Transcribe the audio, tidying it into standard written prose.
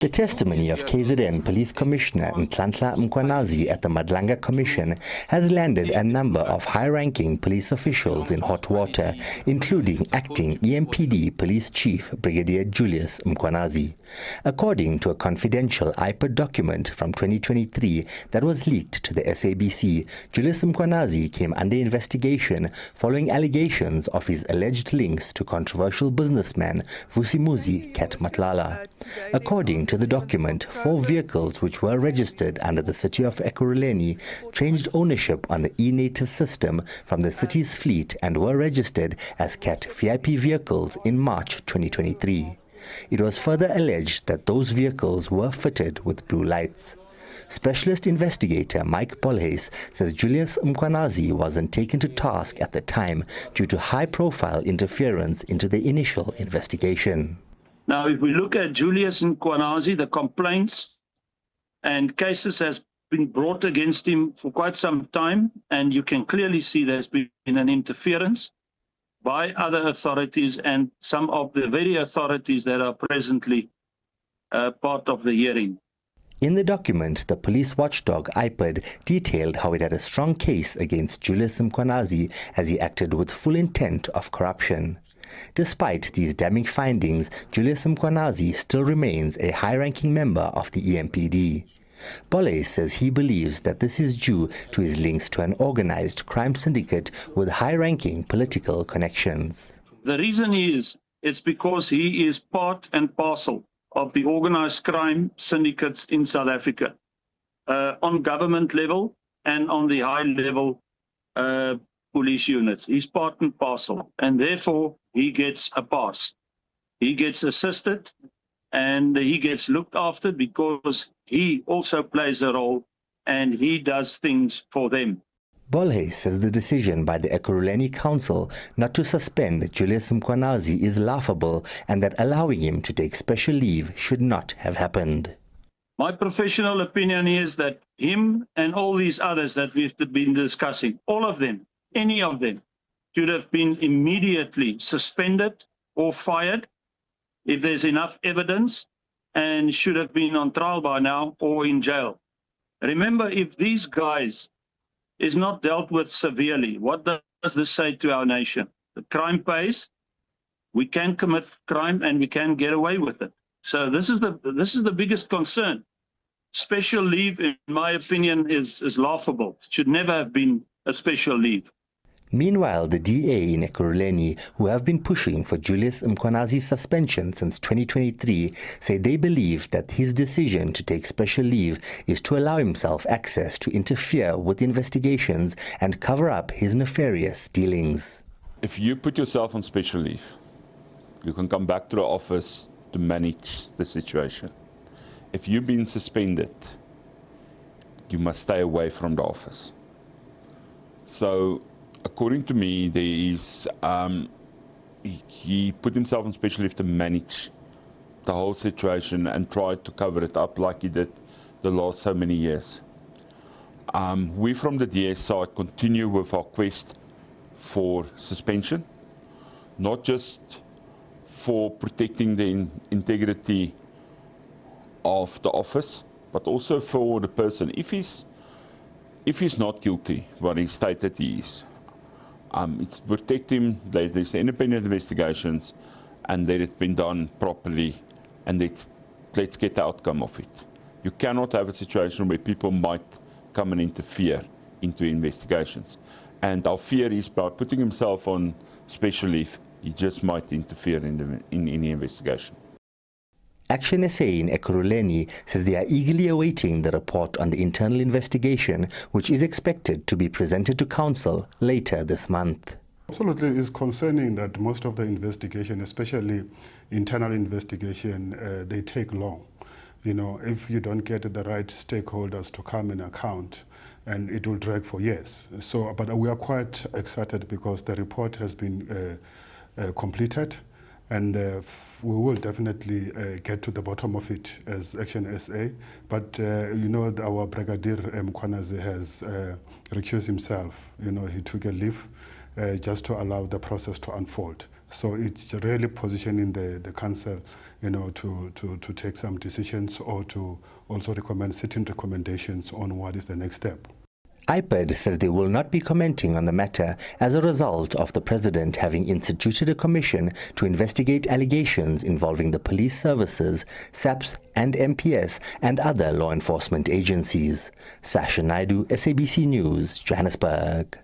The testimony of KZN Police Commissioner Julius Mkhwanazi at the Madlanga Commission has landed a number of high-ranking police officials in hot water, including acting EMPD Police Chief Brigadier Julius Mkhwanazi. According to a confidential IPID document from 2023 that was leaked to the SABC, Julius Mkhwanazi came under investigation following allegations of his alleged links to controversial businessman Vusimuzi Cat Matlala. According to the document, 4 vehicles which were registered under the city of Ekurhuleni changed ownership on the e-native system from the city's fleet and were registered as CAT VIP vehicles in March 2023. It was further alleged that those vehicles were fitted with blue lights. Specialist investigator Mike Bolhuis says Julius Mkhwanazi wasn't taken to task at the time due to high-profile interference into the initial investigation. Now, if we look at Julius Mkhwanazi, the complaints and cases has been brought against him for quite some time, and you can clearly see there's been an interference by other authorities and some of the very authorities that are presently part of the hearing. In the document, the police watchdog IPID detailed how it had a strong case against Julius Mkhwanazi as he acted with full intent of corruption. Despite these damning findings, Julius Mkhwanazi still remains a high-ranking member of the EMPD. Bolhuis says he believes that this is due to his links to an organized crime syndicate with high-ranking political connections. The reason it's because he is part and parcel of the organized crime syndicates in South Africa, on government level and on the high-level police units. He's part and parcel, and therefore he gets a pass. He gets assisted and he gets looked after because he also plays a role and he does things for them. Bolhuis says the decision by the Ekurhuleni Council not to suspend Julius Mkhwanazi is laughable and that allowing him to take special leave should not have happened. My professional opinion is that him and all these others that we've been discussing, all of them, any of them, should have been immediately suspended or fired if there's enough evidence, and should have been on trial by now or in jail. Remember, if these guys is not dealt with severely, what does this say to our nation? The crime pays, we can commit crime and we can get away with it. So this is the biggest concern. Special leave, in my opinion, is laughable. It should never have been a special leave. Meanwhile, the DA in Ekurhuleni, who have been pushing for Julius Mkhwanazi's suspension since 2023, say they believe that his decision to take special leave is to allow himself access to interfere with investigations and cover up his nefarious dealings. If you put yourself on special leave, you can come back to the office to manage the situation. If you've been suspended, you must stay away from the office. So, according to me, there is, he put himself on special leave to manage the whole situation and tried to cover it up like he did the last so many years. We from the DS side continue with our quest for suspension, not just for protecting the integrity of the office, but also for the person. If he's not guilty, what he stated he is, it's to protect him, there's independent investigations, and that it's been done properly, and let's get the outcome of it. You cannot have a situation where people might come and interfere into investigations. And our fear is by putting himself on special leave, he just might interfere in any investigation. Action SA in Ekurhuleni says they are eagerly awaiting the report on the internal investigation, which is expected to be presented to Council later this month. Absolutely, it's concerning that most of the investigation, especially internal investigation, they take long. You know, if you don't get the right stakeholders to come and account, and it will drag for years. So, but we are quite excited because the report has been completed. And we will definitely get to the bottom of it as Action SA. But, you know, our Brigadier Mkhwanazi has recused himself. You know, he took a leave just to allow the process to unfold. So it's really positioning the council, to take some decisions or to also recommend certain recommendations on what is the next step. IPID says they will not be commenting on the matter as a result of the president having instituted a commission to investigate allegations involving the police services, SAPS and MPS and other law enforcement agencies. Sasha Naidu, SABC News, Johannesburg.